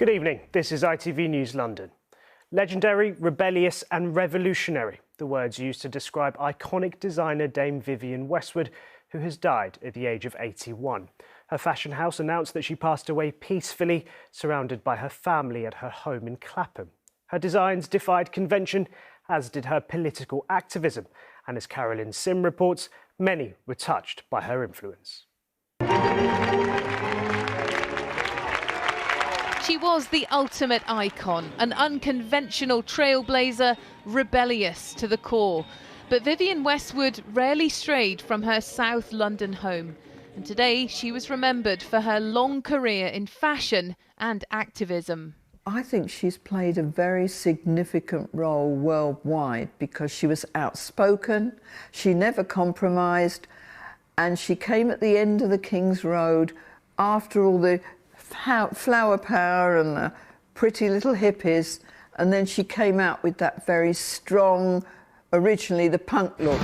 Good evening, this is ITV News London. Legendary, rebellious and revolutionary, the words used to describe iconic designer Dame Vivienne Westwood, who has died at the age of 81. Her fashion house announced that she passed away peacefully, surrounded by her family at her home in Clapham. Her designs defied convention, as did her political activism, and as Carolyn Sim reports, many were touched by her influence. She was the ultimate icon, an unconventional trailblazer, rebellious to the core. But Vivienne Westwood rarely strayed from her South London home. And today she was remembered for her long career in fashion and activism. I think she's played a very significant role worldwide because she was outspoken, she never compromised, and she came at the end of the King's Road after all the flower power and the pretty little hippies, and then she came out with that very strong, originally the punk look.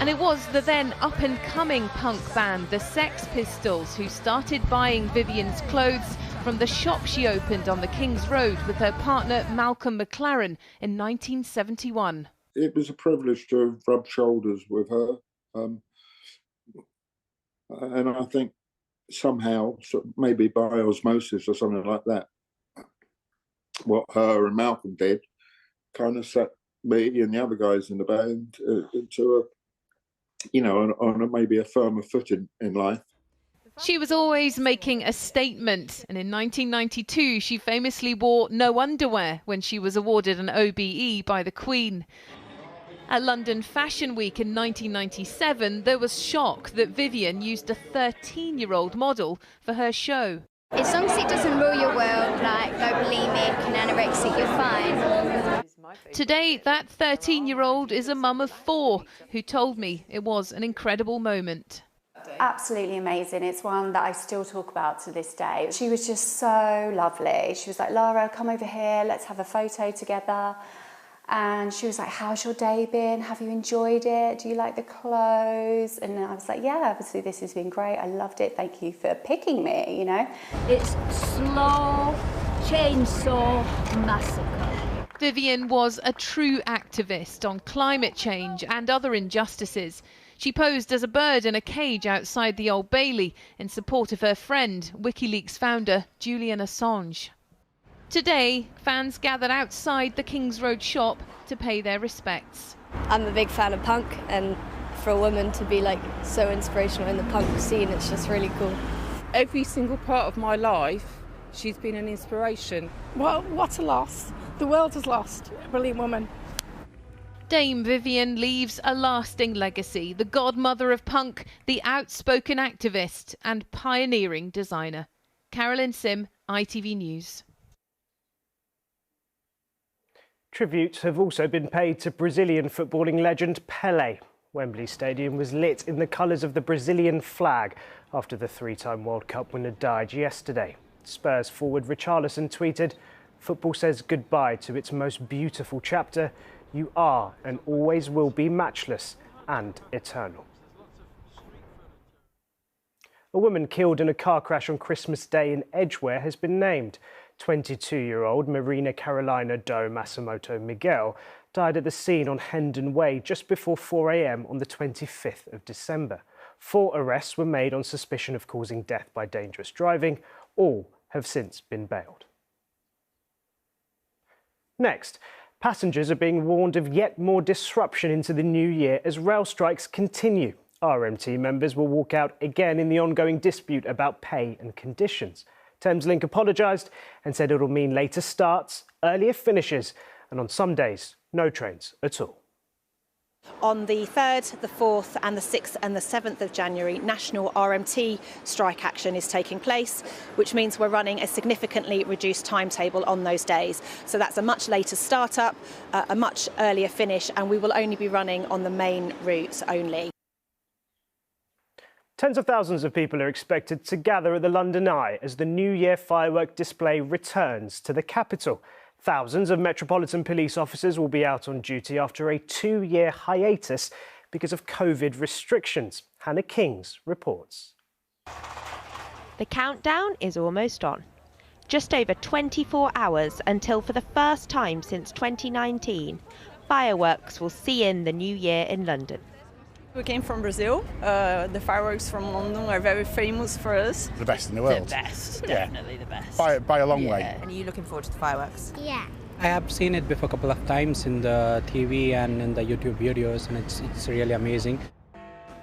And it was the then up-and-coming punk band, the Sex Pistols, who started buying Vivienne's clothes from the shop she opened on the King's Road with her partner Malcolm McLaren in 1971. It was a privilege to have rubbed shoulders with her. And I think somehow, maybe by osmosis or something like that, what her and Malcolm did kind of set me and the other guys in the band into on maybe a firmer footing in life. She was always making a statement, and in 1992 she famously wore no underwear when she was awarded an OBE by the Queen. At London Fashion Week in 1997, there was shock that Vivienne used a 13-year-old model for her show. As long as it doesn't rule your world, like go bulimic and anorexic, you're fine. Today, that 13-year-old is a mum of 4 who told me it was an incredible moment. Absolutely amazing. It's one that I still talk about to this day. She was just so lovely. She was like, Lara, come over here, let's have a photo together. And she was like, how's your day been? Have you enjoyed it? Do you like the clothes? And I was like, yeah, obviously this has been great. I loved it. Thank you for picking me, you know. It's slow chainsaw massacre. Vivienne was a true activist on climate change and other injustices. She posed as a bird in a cage outside the Old Bailey in support of her friend, WikiLeaks founder Julian Assange. Today, fans gathered outside the King's Road shop to pay their respects. I'm a big fan of punk, and for a woman to be like so inspirational in the punk scene, it's just really cool. Every single part of my life, she's been an inspiration. Well, what a loss. The world has lost a brilliant woman. Dame Vivienne leaves a lasting legacy, the godmother of punk, the outspoken activist and pioneering designer. Carolyn Sim, ITV News. Tributes have also been paid to Brazilian footballing legend Pele. Wembley Stadium was lit in the colours of the Brazilian flag after the 3-time World Cup winner died yesterday. Spurs forward Richarlison tweeted, "Football says goodbye to its most beautiful chapter. You are and always will be matchless and eternal." A woman killed in a car crash on Christmas Day in Edgware has been named. 22-year-old Marina Carolina do Massamoto Miguel died at the scene on Hendon Way just before 4 a.m. on the 25th of December. 4 arrests were made on suspicion of causing death by dangerous driving. All have since been bailed. Next, passengers are being warned of yet more disruption into the new year as rail strikes continue. RMT members will walk out again in the ongoing dispute about pay and conditions. Thameslink apologised and said it'll mean later starts, earlier finishes, and on some days, no trains at all. On the 3rd, the 4th and the 6th and the 7th of January, national RMT strike action is taking place, which means we're running a significantly reduced timetable on those days. So that's a much later start-up, a much earlier finish, and we will only be running on the main routes only. Tens of thousands of people are expected to gather at the London Eye as the New Year firework display returns to the capital. Thousands of Metropolitan Police officers will be out on duty after a 2-year hiatus because of COVID restrictions. Hannah Kings reports. The countdown is almost on. Just over 24 hours until, for the first time since 2019, fireworks will see in the new year in London. We came from Brazil. The fireworks from London are very famous for us. The best in the world. The best, Yeah. definitely the best. By a long way. And are you looking forward to the fireworks? Yeah. I have seen it before a couple of times in the TV and in the YouTube videos, and it's really amazing.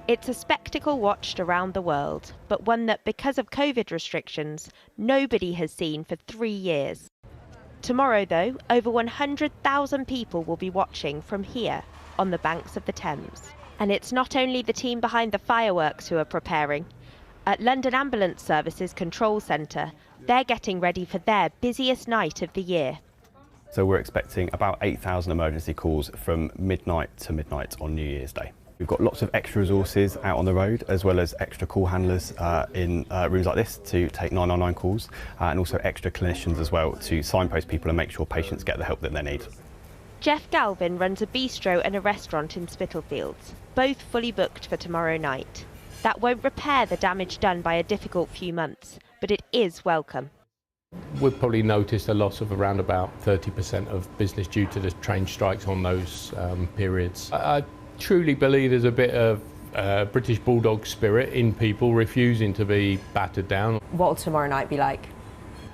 It's a spectacle watched around the world, but one that, because of COVID restrictions, nobody has seen for 3 years. Tomorrow, though, over 100,000 people will be watching from here on the banks of the Thames. And it's not only the team behind the fireworks who are preparing. At London Ambulance Services Control Centre, they're getting ready for their busiest night of the year. So we're expecting about 8,000 emergency calls from midnight to midnight on New Year's Day. We've got lots of extra resources out on the road, as well as extra call handlers in rooms like this to take 999 calls, and also extra clinicians as well to signpost people and make sure patients get the help that they need. Jeff Galvin runs a bistro and a restaurant in Spitalfields, both fully booked for tomorrow night. That won't repair the damage done by a difficult few months, but it is welcome. We've probably noticed a loss of around about 30% of business due to the train strikes on those periods. I truly believe there's a bit of British Bulldog spirit in people refusing to be battered down. What will tomorrow night be like?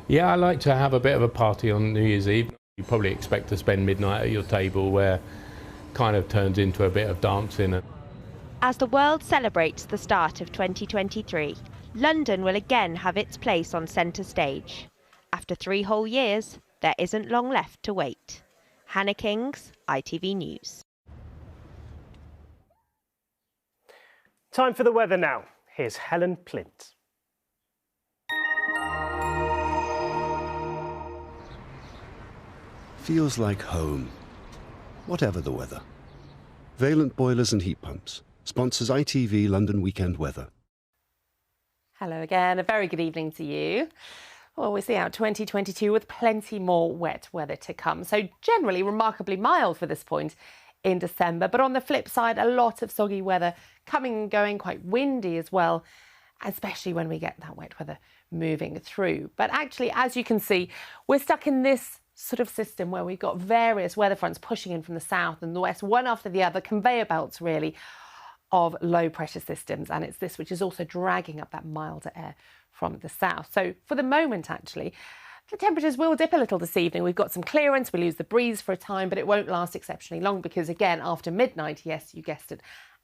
Yeah, I like to have a bit of a party on New Year's Eve. You probably expect to spend midnight at your table, where kind of turns into a bit of dancing. As the world celebrates the start of 2023, London will again have its place on centre stage. After 3 whole years, there isn't long left to wait. Hannah Kings, ITV News. Time for the weather now. Here's Helen Plint. Feels like home, whatever the weather. Valent Boilers and Heat Pumps sponsors ITV London Weekend Weather. Hello again, a very good evening to you. Well, we see out 2022 with plenty more wet weather to come. So generally remarkably mild for this point in December. But on the flip side, a lot of soggy weather coming and going, quite windy as well, especially when we get that wet weather moving through. But actually, as you can see, we're stuck in this sort of system where we've got various weather fronts pushing in from the south and the west, one after the other, conveyor belts really of low pressure systems. And it's this which is also dragging up that milder air from the south. So for the moment, actually, the temperatures will dip a little this evening. We've got some clearance, we lose the breeze for a time, but it won't last exceptionally long because, again, after midnight, yes, you guessed it,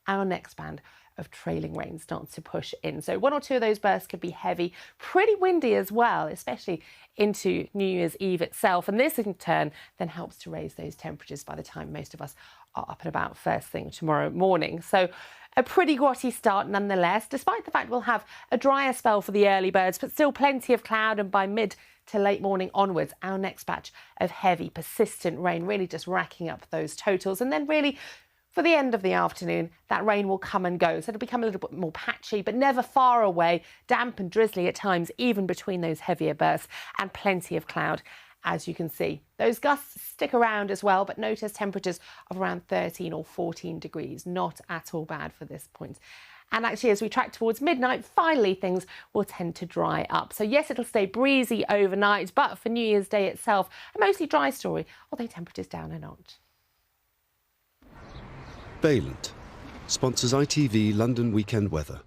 our next band of trailing rain starts to push in. So 1 or 2 of those bursts could be heavy, pretty windy as well, especially into New Year's Eve itself. And this in turn then helps to raise those temperatures by the time most of us are up and about first thing tomorrow morning. So a pretty grotty start nonetheless, despite the fact we'll have a drier spell for the early birds, but still plenty of cloud, and by mid to late morning onwards, our next batch of heavy, persistent rain, really just racking up those totals. And then really, for the end of the afternoon, that rain will come and go. So it'll become a little bit more patchy, but never far away, damp and drizzly at times, even between those heavier bursts, and plenty of cloud, as you can see. Those gusts stick around as well, but notice temperatures of around 13 or 14 degrees, not at all bad for this point. And actually, as we track towards midnight, finally things will tend to dry up. So yes, it'll stay breezy overnight, but for New Year's Day itself, a mostly dry story, although temperatures down a notch. Valent sponsors ITV London Weekend Weather.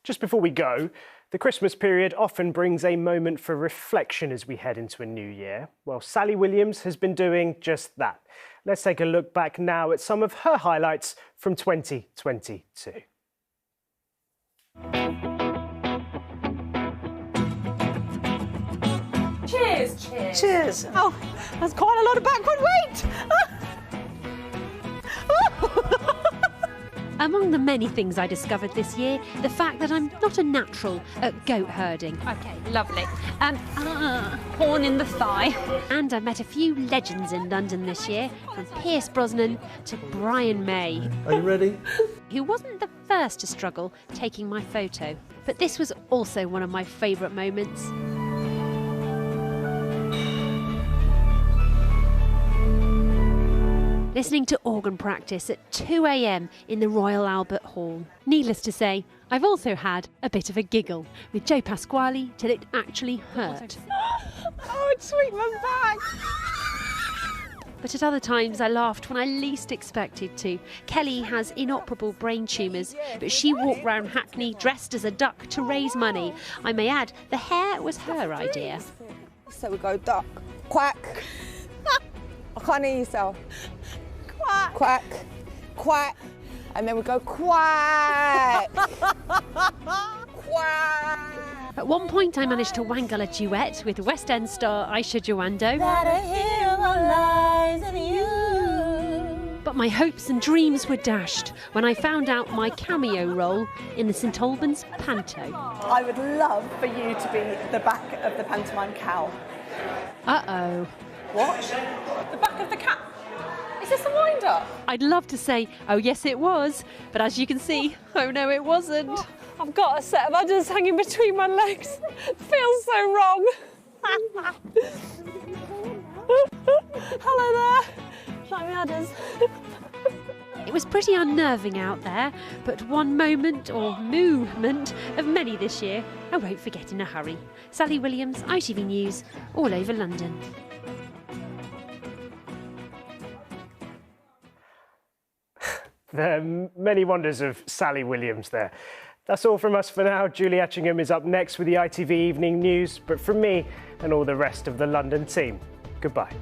Just before we go, the Christmas period often brings a moment for reflection as we head into a new year. Well, Sally Williams has been doing just that. Let's take a look back now at some of her highlights from 2022. Cheers! Cheers! Cheers! Oh, that's quite a lot of backward weight! Among the many things I discovered this year, the fact that I'm not a natural at goat herding. Okay, lovely. Horn in the thigh. And I met a few legends in London this year, from Pierce Brosnan to Brian May. Are you ready? Who wasn't the first to struggle taking my photo. But this was also one of my favourite moments. listening to organ practice at 2 a.m. in the Royal Albert Hall. Needless to say, I've also had a bit of a giggle with Joe Pasquale till it actually hurt. Oh, it's sweet my back. But at other times I laughed when I least expected to. Kelly has inoperable brain tumours, but she walked round Hackney dressed as a duck to raise money. I may add, the hair was her idea. So we go duck, quack. I can't hear yourself. Quack. Quack. Quack. And then we go quack. Quack. At one point I managed to wangle a duet with West End star Aisha Joando. That a hero lies in you. But my hopes and dreams were dashed when I found out my cameo role in the St Albans Panto. I would love for you to be the back of the pantomime cow. Uh-oh. What? The back of the cat? Is this a wind-up? I'd love to say, oh yes it was, but as you can see, oh no it wasn't. I've got a set of udders hanging between my legs. Feels so wrong. Hello there. Like my udders. It was pretty unnerving out there, but one moment or movement of many this year I won't forget in a hurry. Sally Williams, ITV News, all over London. There are many wonders of Sally Williams there. That's all from us for now. Julie Etchingham is up next with the ITV Evening News, but from me and all the rest of the London team, goodbye.